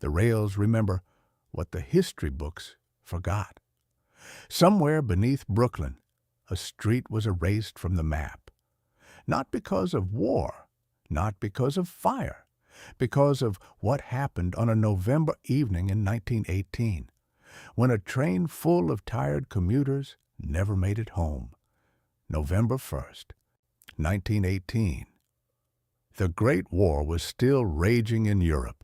The rails remember what the history books forgot. Somewhere beneath Brooklyn, a street was erased from the map. Not because of war, not because of fire, because of what happened on a November evening in 1918, when a train full of tired commuters never made it home. November 1st, 1918. The Great War was still raging in Europe.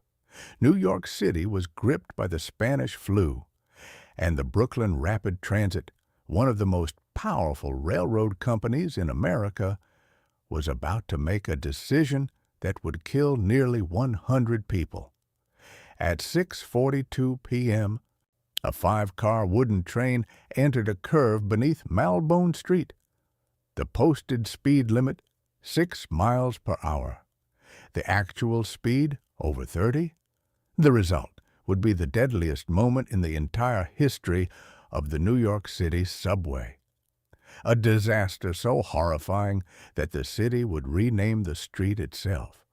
New York City was gripped by the Spanish flu, and the Brooklyn Rapid Transit, one of the most powerful railroad companies in America, was about to make a decision that would kill nearly 100 people. At 6:42 p.m., a 5-car wooden train entered a curve beneath Malbone Street. The posted speed limit, 6 miles per hour. The actual speed, over 30. The result would be the deadliest moment in the entire history of the New York City subway. A disaster so horrifying that the city would rename the street itself.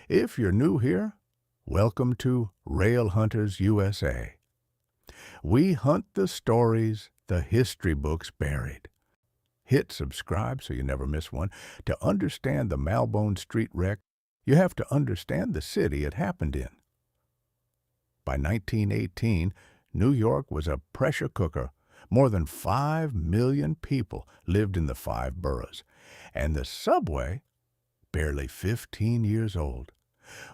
If you're new here, welcome to Rail Hunters USA. We hunt the stories the history books buried. Hit subscribe so you never miss one. To understand the Malbone Street wreck, you have to understand the city it happened in. By 1918, New York was a pressure cooker. More than 5 million people lived in the 5 boroughs, and the subway, barely 15 years old,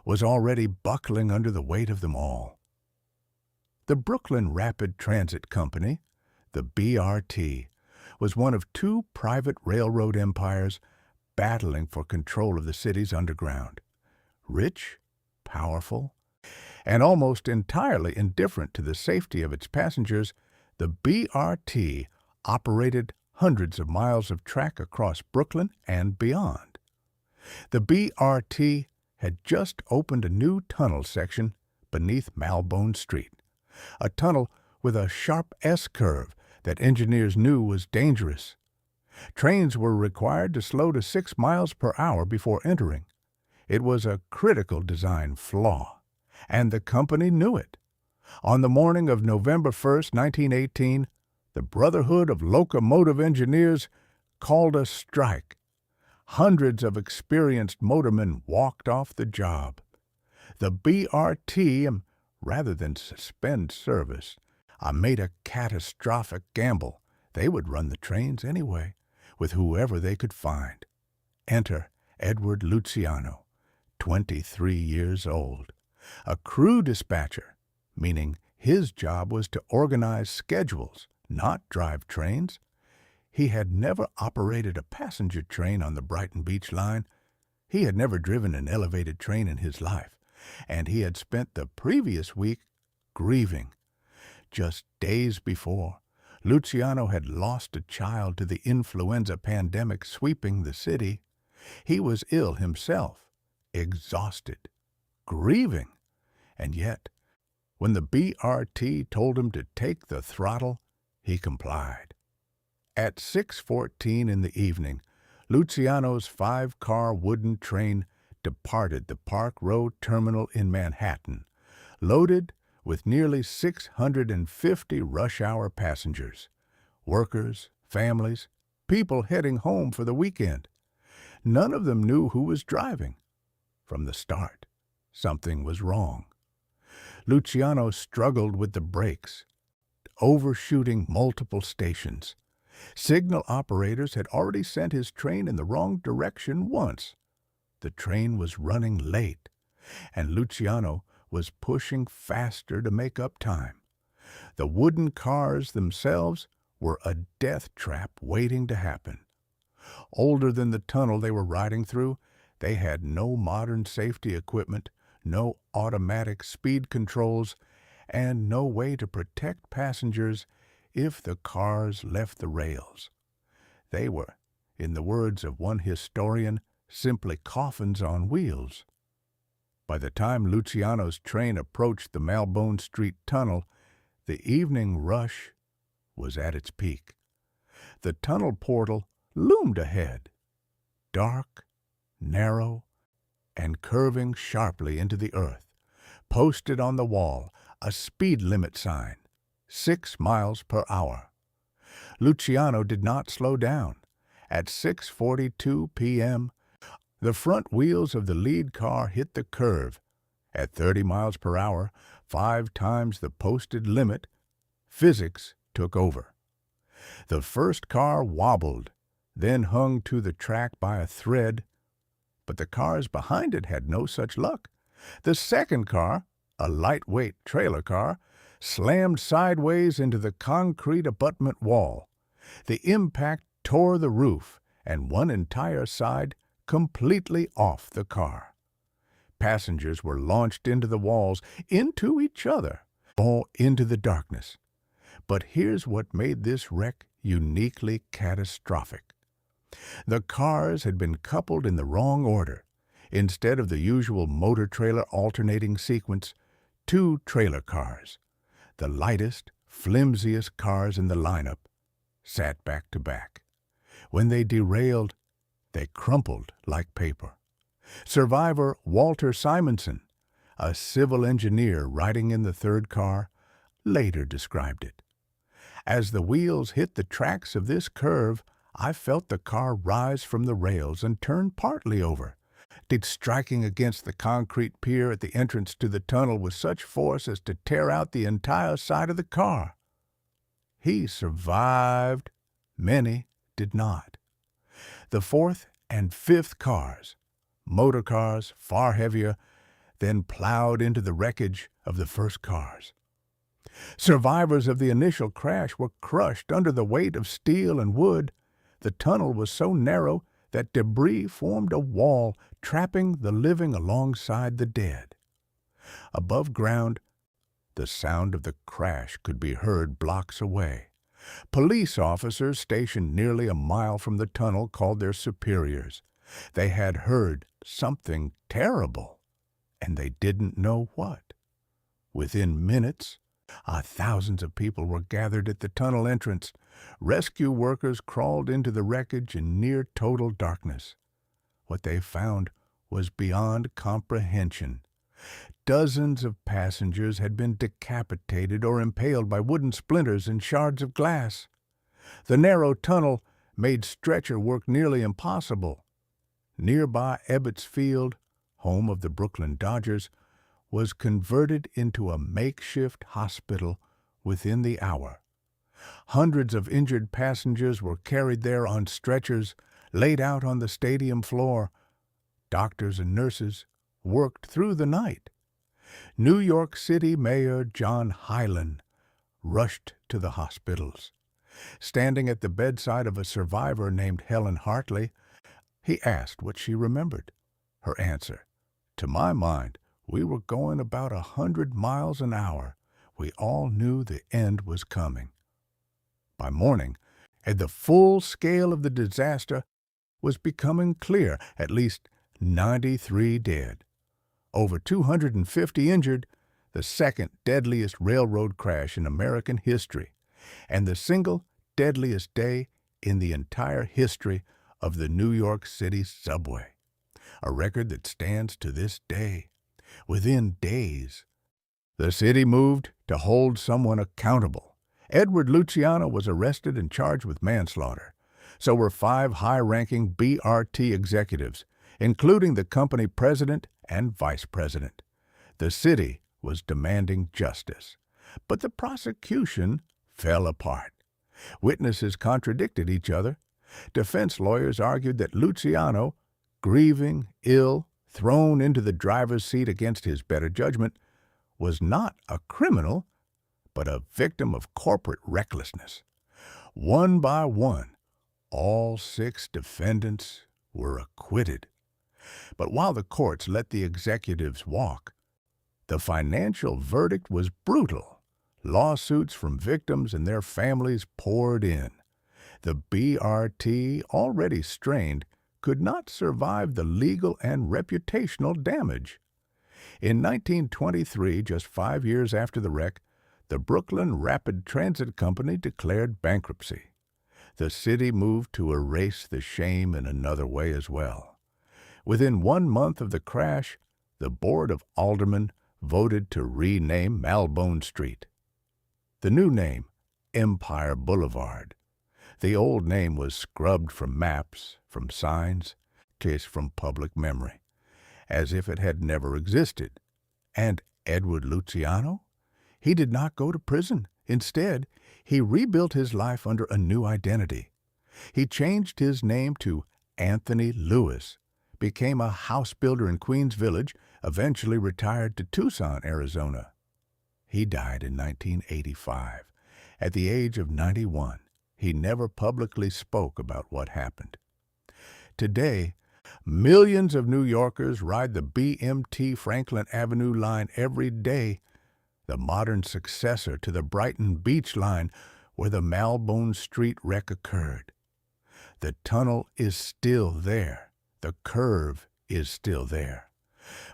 was already buckling under the weight of them all. The Brooklyn Rapid Transit Company, the BRT, was one of 2 private railroad empires battling for control of the city's underground. Rich, powerful, and almost entirely indifferent to the safety of its passengers, the BRT operated hundreds of miles of track across Brooklyn and beyond. The BRT had just opened a new tunnel section beneath Malbone Street, a tunnel with a sharp S-curve that engineers knew was dangerous. Trains were required to slow to 6 miles per hour before entering. It was a critical design flaw, and the company knew it. On the morning of November 1st, 1918, the Brotherhood of Locomotive Engineers called a strike. Hundreds of experienced motormen walked off the job. The BRT, rather than suspend service, made a catastrophic gamble. They would run the trains anyway, with whoever they could find. Enter Edward Luciano, 23 years old, a crew dispatcher, meaning his job was to organize schedules, not drive trains. He had never operated a passenger train on the Brighton Beach line. He had never driven an elevated train in his life, and he had spent the previous week grieving. Just days before, Luciano had lost a child to the influenza pandemic sweeping the city. He was ill himself, exhausted, grieving, and yet, when the BRT told him to take the throttle, he complied. At 6:14 in the evening, Luciano's 5-car wooden train departed the Park Row Terminal in Manhattan, loaded with nearly 650 rush-hour passengers, workers, families, people heading home for the weekend. None of them knew who was driving. From the start, something was wrong. Luciano struggled with the brakes, overshooting multiple stations. Signal operators had already sent his train in the wrong direction once. The train was running late, and Luciano was pushing faster to make up time. The wooden cars themselves were a death trap waiting to happen. Older than the tunnel they were riding through, they had no modern safety equipment, no automatic speed controls, and no way to protect passengers if the cars left the rails. They were, in the words of one historian, simply coffins on wheels. By the time Luciano's train approached the Malbone Street tunnel, the evening rush was at its peak. The tunnel portal loomed ahead, dark, narrow, and curving sharply into the earth, Posted on the wall, a speed limit sign, 6 miles per hour. Luciano did not slow down. At 6:42 p.m., the front wheels of the lead car hit the curve. At 30 miles per hour, 5 times the posted limit, physics took over. The first car wobbled, then hung to the track by a thread, but the cars behind it had no such luck. The second car, a lightweight trailer car, slammed sideways into the concrete abutment wall. The impact tore the roof and one entire side completely off the car. Passengers were launched into the walls, into each other, or into the darkness. But here's what made this wreck uniquely catastrophic. The cars had been coupled in the wrong order. Instead of the usual motor-trailer alternating sequence, 2 trailer cars, the lightest, flimsiest cars in the lineup, sat back to back. When they derailed, they crumpled like paper. Survivor Walter Simonson, a civil engineer riding in the third car, later described it. As the wheels hit the tracks of this curve, I felt the car rise from the rails and turn partly over, striking against the concrete pier at the entrance to the tunnel with such force as to tear out the entire side of the car. He survived. Many did not. The fourth and fifth cars, motor cars far heavier, then plowed into the wreckage of the first cars. Survivors of the initial crash were crushed under the weight of steel and wood. The tunnel was so narrow that debris formed a wall, trapping the living alongside the dead. Above ground, the sound of the crash could be heard blocks away. Police officers stationed nearly a mile from the tunnel called their superiors. They had heard something terrible, and they didn't know what. Within minutes, thousands of people were gathered at the tunnel entrance. Rescue workers crawled into the wreckage in near total darkness. What they found was beyond comprehension. Dozens of passengers had been decapitated or impaled by wooden splinters and shards of glass. The narrow tunnel made stretcher work nearly impossible. Nearby Ebbets Field, home of the Brooklyn Dodgers, was converted into a makeshift hospital within the hour. Hundreds of injured passengers were carried there on stretchers, laid out on the stadium floor. Doctors and nurses worked through the night. New York City Mayor John Hylan rushed to the hospitals. Standing at the bedside of a survivor named Helen Hartley, he asked what she remembered. Her answer, "To my mind, we were going about 100 miles an hour. We all knew the end was coming." By morning, the full scale of the disaster was becoming clear, at least 93 dead. Over 250 injured, the second deadliest railroad crash in American history, and the single deadliest day in the entire history of the New York City subway, a record that stands to this day. Within days, the city moved to hold someone accountable. Edward Luciano was arrested and charged with manslaughter. So were 5 high-ranking BRT executives, including the company president and vice president. The city was demanding justice, but the prosecution fell apart. Witnesses contradicted each other. Defense lawyers argued that Luciano, grieving, ill, thrown into the driver's seat against his better judgment, was not a criminal, but a victim of corporate recklessness. One by one, all 6 defendants were acquitted. But while the courts let the executives walk, the financial verdict was brutal. Lawsuits from victims and their families poured in. The BRT, already strained, could not survive the legal and reputational damage. In 1923, just 5 years after the wreck, the Brooklyn Rapid Transit Company declared bankruptcy. The city moved to erase the shame in another way as well. Within 1 month of the crash, the Board of Aldermen voted to rename Malbone Street. The new name, Empire Boulevard. The old name was scrubbed from maps, from signs, case from public memory, as if it had never existed. And Edward Luciano? He did not go to prison. Instead, he rebuilt his life under a new identity. He changed his name to Anthony Lewis, became a house builder in Queens Village, eventually retired to Tucson, Arizona. He died in 1985. At the age of 91, he never publicly spoke about what happened. Today, millions of New Yorkers ride the BMT Franklin Avenue line every day, the modern successor to the Brighton Beach line where the Malbone Street wreck occurred. The tunnel is still there. The curve is still there.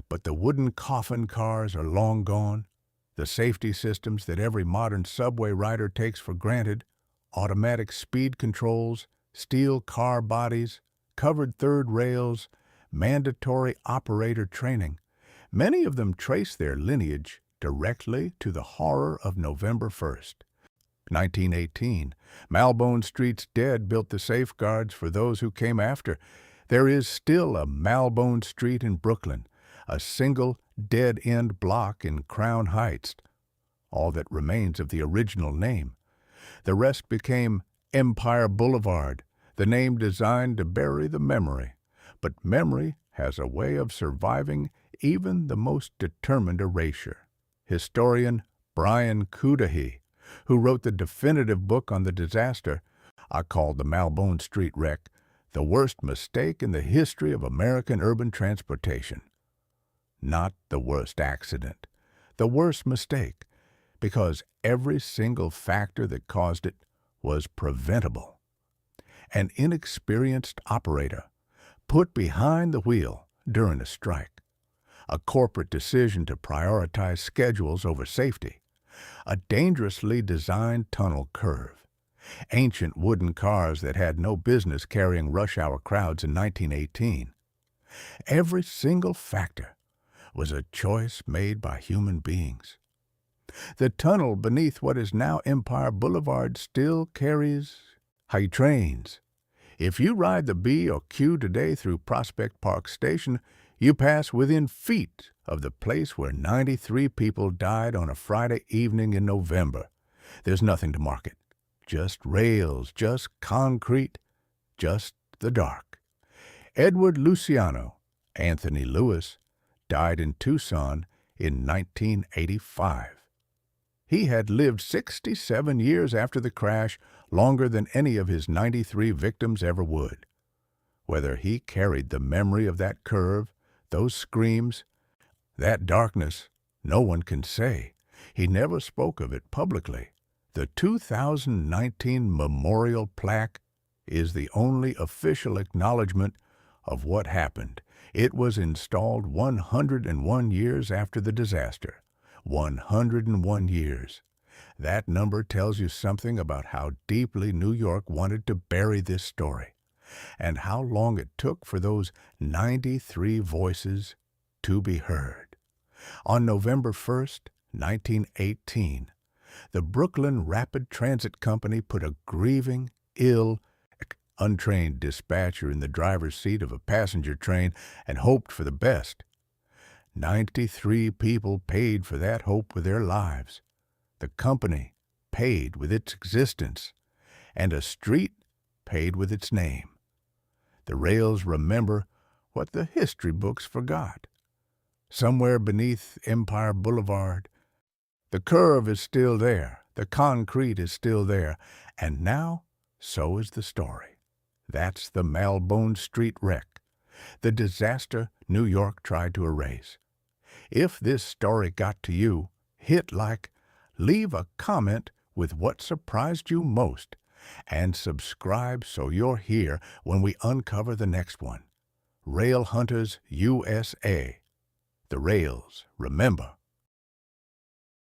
But the wooden coffin cars are long gone. The safety systems that every modern subway rider takes for granted, automatic speed controls, steel car bodies, covered third rails, mandatory operator training, many of them trace their lineage directly to the horror of November 1st. 1918, Malbone Street's dead built the safeguards for those who came after. There is still a Malbone Street in Brooklyn, a single dead-end block in Crown Heights, all that remains of the original name. The rest became Empire Boulevard, the name designed to bury the memory. But memory has a way of surviving even the most determined erasure. Historian Brian Cudahy, who wrote the definitive book on the disaster, called the Malbone Street wreck the worst mistake in the history of American urban transportation. Not the worst accident, the worst mistake, because every single factor that caused it was preventable. An inexperienced operator put behind the wheel during a strike, a corporate decision to prioritize schedules over safety, a dangerously designed tunnel curve, ancient wooden cars that had no business carrying rush-hour crowds in 1918. Every single factor was a choice made by human beings. The tunnel beneath what is now Empire Boulevard still carries high trains. If you ride the B or Q today through Prospect Park Station, you pass within feet of the place where 93 people died on a Friday evening in November. There's nothing to mark it. Just rails, just concrete, just the dark. Edward Luciano, Anthony Lewis, died in Tucson in 1985. He had lived 67 years after the crash, longer than any of his 93 victims ever would. Whether he carried the memory of that curve, those screams, that darkness, no one can say. He never spoke of it publicly. The 2019 memorial plaque is the only official acknowledgement of what happened. It was installed 101 years after the disaster. 101 years. That number tells you something about how deeply New York wanted to bury this story, and how long it took for those 93 voices to be heard. On November 1st, 1918, the Brooklyn Rapid Transit Company put a grieving, ill, untrained dispatcher in the driver's seat of a passenger train and hoped for the best. 93 people paid for that hope with their lives. The company paid with its existence, and a street paid with its name. The rails remember what the history books forgot. Somewhere beneath Empire Boulevard, the curve is still there, the concrete is still there, and now so is the story. That's the Malbone Street wreck, the disaster New York tried to erase. If this story got to you, hit like, leave a comment with what surprised you most, and subscribe so you're here when we uncover the next one. Rail Hunters USA. The rails remember.